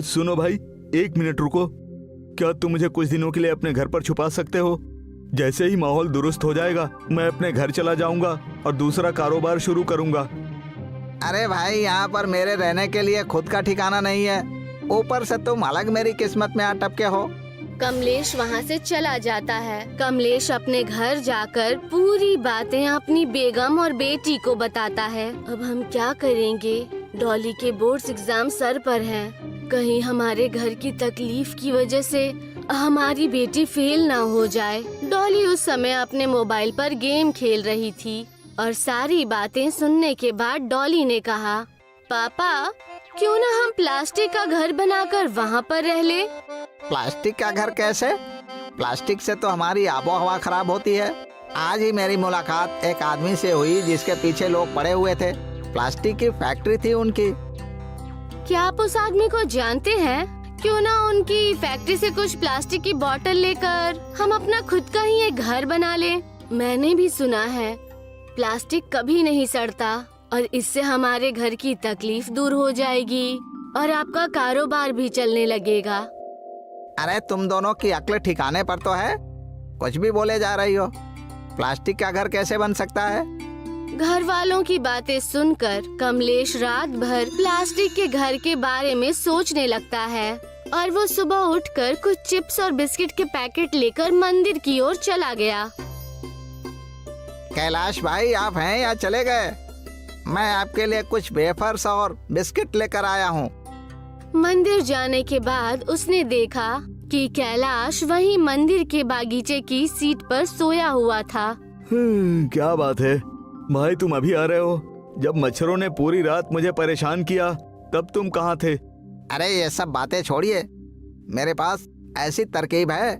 सुनो भाई, 1 मिनट रुको। क्या तुम मुझे कुछ दिनों के लिए अपने घर पर छुपा सकते हो? जैसे ही माहौल दुरुस्त हो जाएगा मैं अपने घर चला जाऊंगा और दूसरा कारोबार शुरू करूंगा। अरे भाई, यहाँ पर मेरे रहने के लिए खुद का ठिकाना नहीं है, ऊपर से तुम अलग मेरी किस्मत में अटके हो। कमलेश वहाँ से चला जाता है। कमलेश अपने घर जाकर पूरी बातें अपनी बेगम और बेटी को बताता है। अब हम क्या करेंगे? डॉली के बोर्ड्स एग्जाम सर पर हैं। कहीं हमारे घर की तकलीफ की वजह से हमारी बेटी फेल ना हो जाए। डॉली उस समय अपने मोबाइल पर गेम खेल रही थी और सारी बातें सुनने के बाद डॉली ने कहा, पापा क्यों ना हम प्लास्टिक का घर बनाकर वहाँ पर रह ले? प्लास्टिक का घर कैसे? प्लास्टिक से तो हमारी आबो हवा खराब होती है। आज ही मेरी मुलाकात एक आदमी से हुई जिसके पीछे लोग पड़े हुए थे। प्लास्टिक की फैक्ट्री थी उनकी। क्या आप उस आदमी को जानते हैं? क्यों ना उनकी फैक्ट्री से कुछ प्लास्टिक की बोतल लेकर हम अपना खुद का ही एक घर बना लें। मैंने भी सुना है प्लास्टिक कभी नहीं सड़ता और इससे हमारे घर की तकलीफ दूर हो जाएगी और आपका कारोबार भी चलने लगेगा। अरे तुम दोनों की अक्ल ठिकाने पर तो है, कुछ भी बोले जा रही हो। प्लास्टिक का घर कैसे बन सकता है? घर वालों की बातें सुनकर कमलेश रात भर प्लास्टिक के घर के बारे में सोचने लगता है और वो सुबह उठकर कुछ चिप्स और बिस्किट के पैकेट लेकर मंदिर की ओर चला गया। कैलाश भाई, आप हैं या चले गए? मैं आपके लिए कुछ वेफर्स और बिस्किट लेकर आया हूँ। मंदिर जाने के बाद उसने देखा कि कैलाश वहीं मंदिर के बागीचे की सीट पर सोया हुआ था। क्या बात है भाई, तुम अभी आ रहे हो? जब मच्छरों ने पूरी रात मुझे परेशान किया तब तुम कहाँ थे? अरे ये सब बातें छोड़िए, मेरे पास ऐसी तरकीब है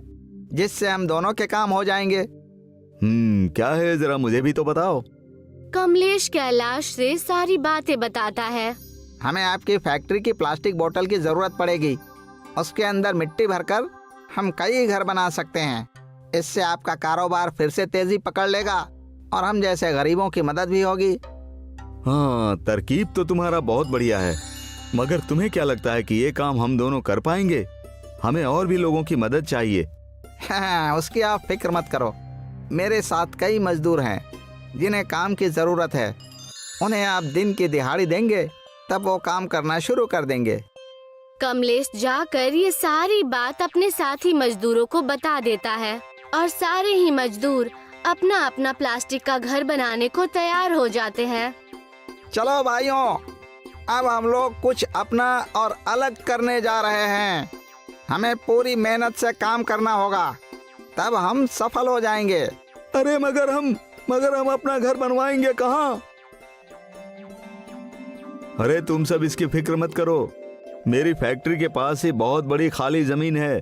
जिससे हम दोनों के काम हो जाएंगे। क्या है, जरा मुझे भी तो बताओ। कमलेश कैलाश से सारी बातें बताता है। हमें आपकी फैक्ट्री की प्लास्टिक बोतल की जरूरत पड़ेगी। उसके अंदर मिट्टी भरकर हम कई घर बना सकते हैं। इससे आपका कारोबार फिर से तेजी पकड़ लेगा और हम जैसे गरीबों की मदद भी होगी। हाँ, तरकीब तो तुम्हारा बहुत बढ़िया है, मगर तुम्हें क्या लगता है कि ये काम हम दोनों कर पाएंगे? हमें और भी लोगों की मदद चाहिए। हाँ, उसकी आप फिक्र मत करो। मेरे साथ कई मजदूर हैं जिन्हें काम की जरूरत है। उन्हें आप दिन की दिहाड़ी देंगे तब वो काम करना शुरू कर देंगे। कमलेश जाकर ये सारी बात अपने साथी मजदूरों को बता देता है और सारे ही मजदूर अपना अपना प्लास्टिक का घर बनाने को तैयार हो जाते हैं। चलो भाइयों, अब हम लोग कुछ अपना और अलग करने जा रहे हैं। हमें पूरी मेहनत से काम करना होगा, तब हम सफल हो जाएंगे। अरे मगर हम अपना घर बनवाएंगे कहाँ? अरे तुम सब इसकी फिक्र मत करो, मेरी फैक्ट्री के पास ही बहुत बड़ी खाली जमीन है।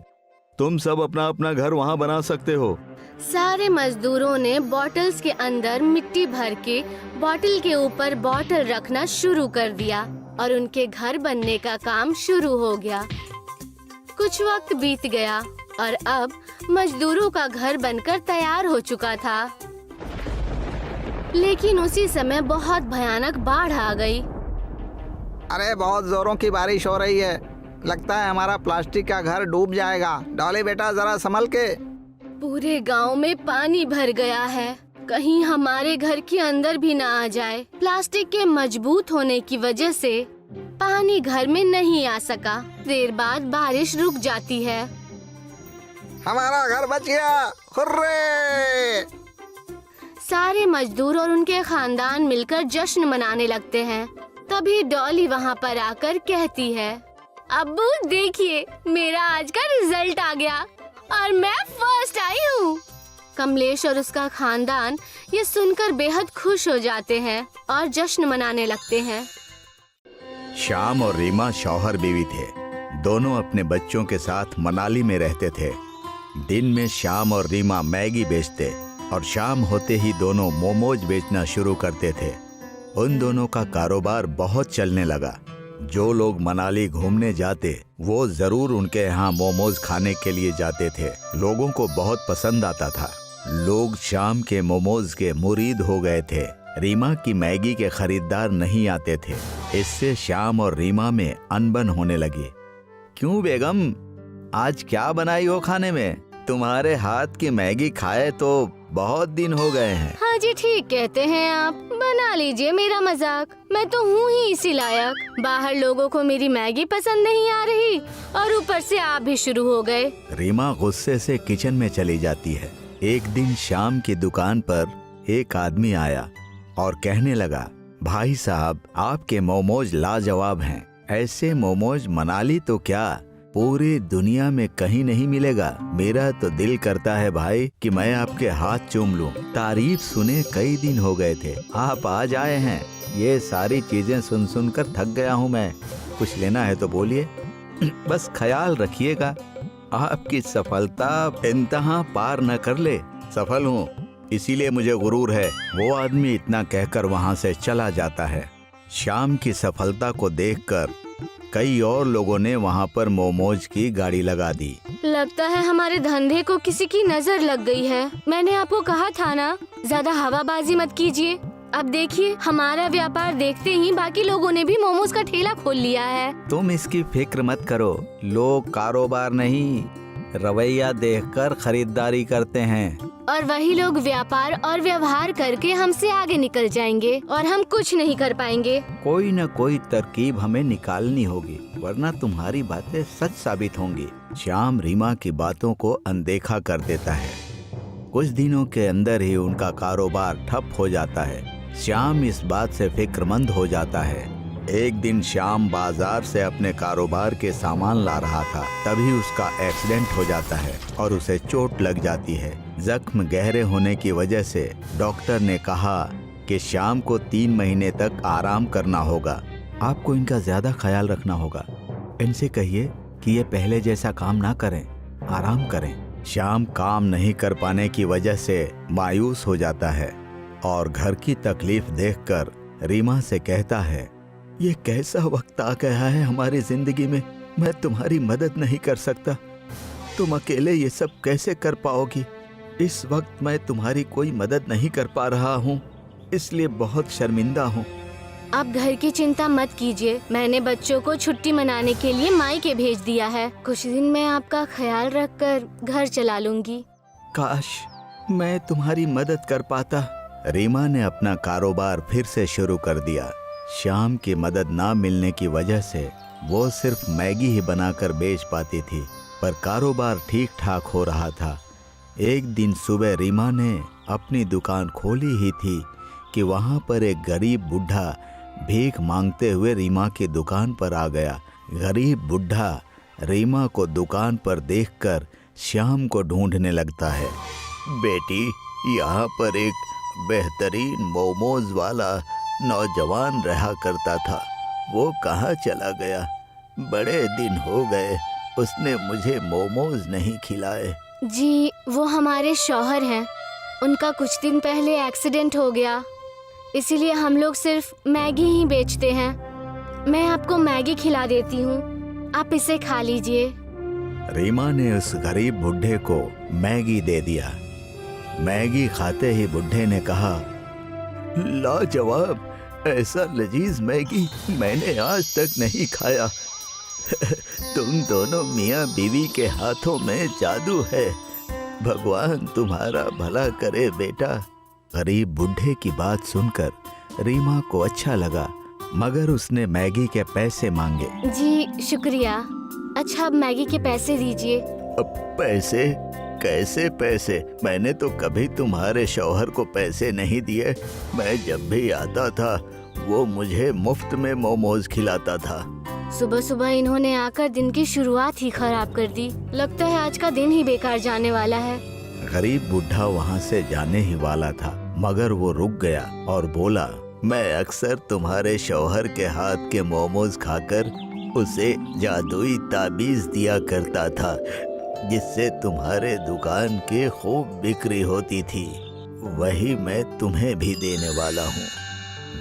तुम सब अपना अपना घर वहाँ बना सकते हो। सारे मजदूरों ने बॉटल्स के अंदर मिट्टी भर के बॉटल के ऊपर बॉटल रखना शुरू कर दिया और उनके घर बनने का काम शुरू हो गया। कुछ वक्त बीत गया और अब मजदूरों का घर बनकर तैयार हो चुका था। लेकिन उसी समय बहुत भयानक बाढ़ आ गई। अरे बहुत जोरों की बारिश हो रही है, लगता है हमारा प्लास्टिक का घर डूब जाएगा। डॉली बेटा, जरा संभल के। पूरे गांव में पानी भर गया है, कहीं हमारे घर के अंदर भी ना आ जाए। प्लास्टिक के मजबूत होने की वजह से पानी घर में नहीं आ सका। देर बाद बारिश रुक जाती है। हमारा घर बच गया, हुर्रे! सारे मजदूर और उनके खानदान मिलकर जश्न मनाने लगते हैं। तभी डॉली वहाँ पर आकर कहती है, अब्बू देखिए, मेरा आज का रिजल्ट आ गया और मैं फर्स्ट आई हूँ। कमलेश और उसका खानदान ये सुनकर बेहद खुश हो जाते हैं और जश्न मनाने लगते हैं। श्याम और रीमा शौहर बीवी थे। दोनों अपने बच्चों के साथ मनाली में रहते थे। दिन में श्याम और रीमा मैगी बेचते और शाम होते ही दोनों मोमोज बेचना शुरू करते थे। उन दोनों का कारोबार बहुत चलने लगा। जो लोग मनाली घूमने जाते वो जरूर उनके यहाँ मोमोज खाने के लिए जाते थे। लोगों को बहुत पसंद आता था। लोग शाम के मोमोज के मुरीद हो गए थे। रीमा की मैगी के खरीदार नहीं आते थे। इससे श्याम और रीमा में अनबन होने लगी। क्यों बेगम, आज क्या बनाई हो खाने में? तुम्हारे हाथ की मैगी खाए तो बहुत दिन हो गए हैं। हाँ जी, ठीक कहते हैं आप। बना लीजिए मेरा मजाक, मैं तो हूँ ही इसी लायक। बाहर लोगों को मेरी मैगी पसंद नहीं आ रही और ऊपर से आप भी शुरू हो गए। रीमा गुस्से से किचन में चली जाती है। एक दिन शाम की दुकान पर एक आदमी आया और कहने लगा, भाई साहब, आपके मोमोज लाजवाब हैं। ऐसे मोमोज मनाली तो क्या पूरी दुनिया में कहीं नहीं मिलेगा। मेरा तो दिल करता है भाई कि मैं आपके हाथ चूम लूं। तारीफ सुने कई दिन हो गए थे, आप आज आए हैं। ये सारी चीजें सुन सुनकर थक गया हूं मैं। कुछ लेना है तो बोलिए, बस ख्याल रखिएगा। आपकी सफलता इंतहा पार न कर ले। सफल हूँ इसीलिए मुझे गुरूर है। वो आदमी इतना कहकर वहाँ से चला जाता है। श्याम की सफलता को देखकर कई और लोगों ने वहाँ पर मोमोज की गाड़ी लगा दी। लगता है हमारे धंधे को किसी की नजर लग गई है। मैंने आपको कहा था ना, ज्यादा हवाबाजी मत कीजिए। अब देखिए, हमारा व्यापार देखते ही बाकी लोगों ने भी मोमोज का ठेला खोल लिया है। तुम इसकी फिक्र मत करो। लोग कारोबार नहीं, रवैया देखकर खरीदारी करते हैं। और वही लोग व्यापार और व्यवहार करके हमसे आगे निकल जाएंगे और हम कुछ नहीं कर पाएंगे। कोई न कोई तरकीब हमें निकालनी होगी, वरना तुम्हारी बातें सच साबित होंगी। श्याम रीमा की बातों को अनदेखा कर देता है। कुछ दिनों के अंदर ही उनका कारोबार ठप हो जाता है। श्याम इस बात से फिक्रमंद हो जाता है। एक दिन श्याम बाजार से अपने कारोबार के सामान ला रहा था, तभी उसका एक्सीडेंट हो जाता है और उसे चोट लग जाती है। जख्म गहरे होने की वजह से डॉक्टर ने कहा कि श्याम को 3 महीने तक आराम करना होगा। आपको इनका ज्यादा ख्याल रखना होगा। इनसे कहिए कि ये पहले जैसा काम ना करें, आराम करें। श्याम काम नहीं कर पाने की वजह से मायूस हो जाता है और घर की तकलीफ देखकर रीमा से कहता है, ये कैसा वक्त आ गया है हमारी जिंदगी में, मैं तुम्हारी मदद नहीं कर सकता। तुम अकेले ये सब कैसे कर पाओगी? इस वक्त मैं तुम्हारी कोई मदद नहीं कर पा रहा हूँ, इसलिए बहुत शर्मिंदा हूँ। आप घर की चिंता मत कीजिए। मैंने बच्चों को छुट्टी मनाने के लिए मायके भेज दिया है। कुछ दिन मैं आपका ख्याल रखकर घर चला लूंगी। काश मैं तुम्हारी मदद कर पाता। रीमा ने अपना कारोबार फिर से शुरू कर दिया। श्याम की मदद ना मिलने की वजह से वो सिर्फ मैगी ही बनाकर बेच पाती थी, पर कारोबार ठीक ठाक हो रहा था। एक दिन सुबह रीमा ने अपनी दुकान खोली ही थी कि वहाँ पर एक गरीब बुढ़ा भीख मांगते हुए रीमा की दुकान पर आ गया। गरीब बुढ़ा रीमा को दुकान पर देखकर श्याम को ढूंढने लगता है। बेटी, यहाँ पर एक बेहतरीन मोमोज वाला नौजवान रहा करता था, वो कहाँ चला गया? बड़े दिन हो गए उसने मुझे मोमोज नहीं खिलाए। जी, वो हमारे शौहर हैं। उनका कुछ दिन पहले एक्सीडेंट हो गया, इसीलिए हम लोग सिर्फ मैगी ही बेचते हैं। मैं आपको मैगी खिला देती हूँ, आप इसे खा लीजिए। रीमा ने उस गरीब बुढ़े को मैगी दे दिया। मैगी खाते ही बुढ़े ने कहा, लाजवाब, ऐसा लजीज मैगी मैंने आज तक नहीं खाया। तुम दोनों मियाँ बीवी के हाथों में जादू है। भगवान तुम्हारा भला करे बेटा। गरीब बुढ़े की बात सुनकर रीमा को अच्छा लगा, मगर उसने मैगी के पैसे मांगे। जी शुक्रिया। अच्छा, अब मैगी के पैसे दीजिए। अब पैसे? कैसे पैसे? मैंने तो कभी तुम्हारे शौहर को पैसे नहीं दिए। मैं जब भी आता था वो मुझे मुफ्त में मोमोज खिलाता था। सुबह सुबह इन्होंने आकर दिन की शुरुआत ही खराब कर दी। लगता है आज का दिन ही बेकार जाने वाला है। गरीब बुढ़ा वहाँ से जाने ही वाला था, मगर वो रुक गया और बोला, मैं अक्सर तुम्हारे शौहर के हाथ के मोमोज खाकर उसे जादुई ताबीज दिया करता था, जिससे तुम्हारे दुकान की खूब बिक्री होती थी। वही मैं तुम्हें भी देने वाला हूँ।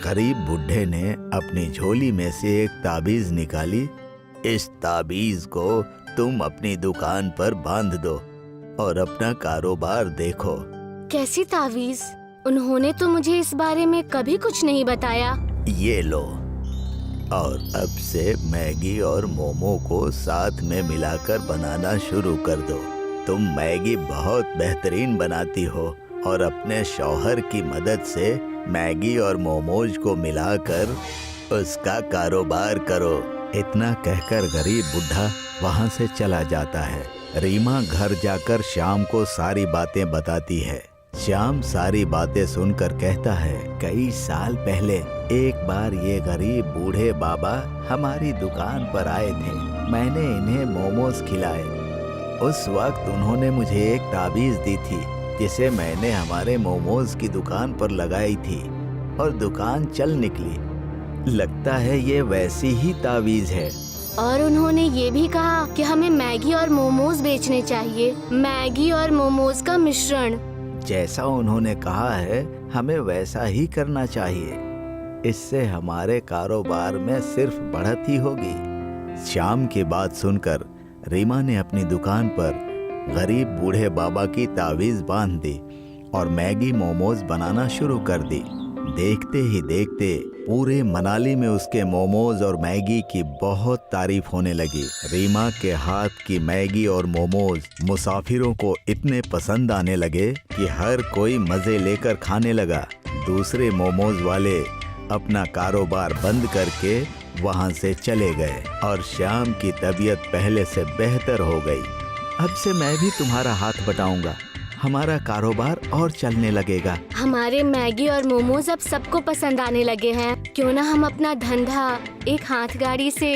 गरीब बुढ़े ने अपनी झोली में से एक ताबीज निकाली। इस ताबीज को तुम अपनी दुकान पर बांध दो और अपना कारोबार देखो। कैसी तावीज? उन्होंने तो मुझे इस बारे में कभी कुछ नहीं बताया। ये लो, और अब से मैगी और मोमो को साथ में मिलाकर बनाना शुरू कर दो। तुम मैगी बहुत बेहतरीन बनाती हो और अपने शौहर की मदद से मैगी और मोमोज को मिलाकर उसका कारोबार करो। इतना कहकर गरीब बुढ़ा वहाँ से चला जाता है। रीमा घर जाकर श्याम को सारी बातें बताती है। श्याम सारी बातें सुनकर कहता है, कई साल पहले एक बार ये गरीब बूढ़े बाबा हमारी दुकान पर आए थे। मैंने इन्हें मोमोज खिलाए। उस वक्त उन्होंने मुझे एक ताबीज दी थी, जिसे मैंने हमारे मोमोज की दुकान पर लगाई थी और दुकान चल निकली। लगता है ये वैसी ही ताबीज है और उन्होंने ये भी कहा कि हमें मैगी और मोमोज बेचने चाहिए, मैगी और मोमोज का मिश्रण। जैसा उन्होंने कहा है हमें वैसा ही करना चाहिए। इससे हमारे कारोबार में सिर्फ बढ़त ही होगी। शाम की बात सुनकर रीमा ने अपनी दुकान पर गरीब बूढ़े बाबा की तावीज बांध दी और मैगी मोमोज बनाना शुरू कर दी। देखते ही देखते पूरे मनाली में उसके मोमोज और मैगी की बहुत तारीफ होने लगी। रीमा के हाथ की मैगी और मोमोज मुसाफिरों को इतने पसंद आने लगे कि हर कोई मजे लेकर खाने लगा। दूसरे मोमोज वाले अपना कारोबार बंद करके वहां से चले गए और श्याम की तबीयत पहले से बेहतर हो गई। अब से मैं भी तुम्हारा हाथ बटाऊंगा, हमारा कारोबार और चलने लगेगा। हमारे मैगी और मोमोज अब सबको पसंद आने लगे हैं। क्यों ना हम अपना धंधा एक हाथ गाड़ी से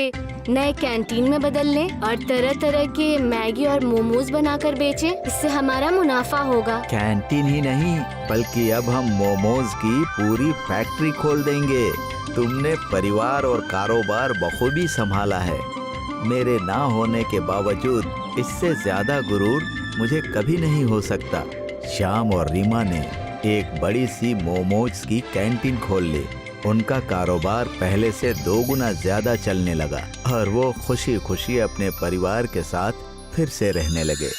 नए कैंटीन में बदल लें और तरह तरह के मैगी और मोमोज बनाकर बेचें। इससे हमारा मुनाफा होगा। कैंटीन ही नहीं बल्कि अब हम मोमोज की पूरी फैक्ट्री खोल देंगे। तुमने परिवार और कारोबार बखूबी संभाला है। मेरे ना होने के बावजूद इससे ज्यादा गुरूर मुझे कभी नहीं हो सकता। श्याम और रीमा ने एक बड़ी सी मोमोज की कैंटीन खोल ली। उनका कारोबार पहले से 2 गुना ज्यादा चलने लगा और वो खुशी खुशी अपने परिवार के साथ फिर से रहने लगे।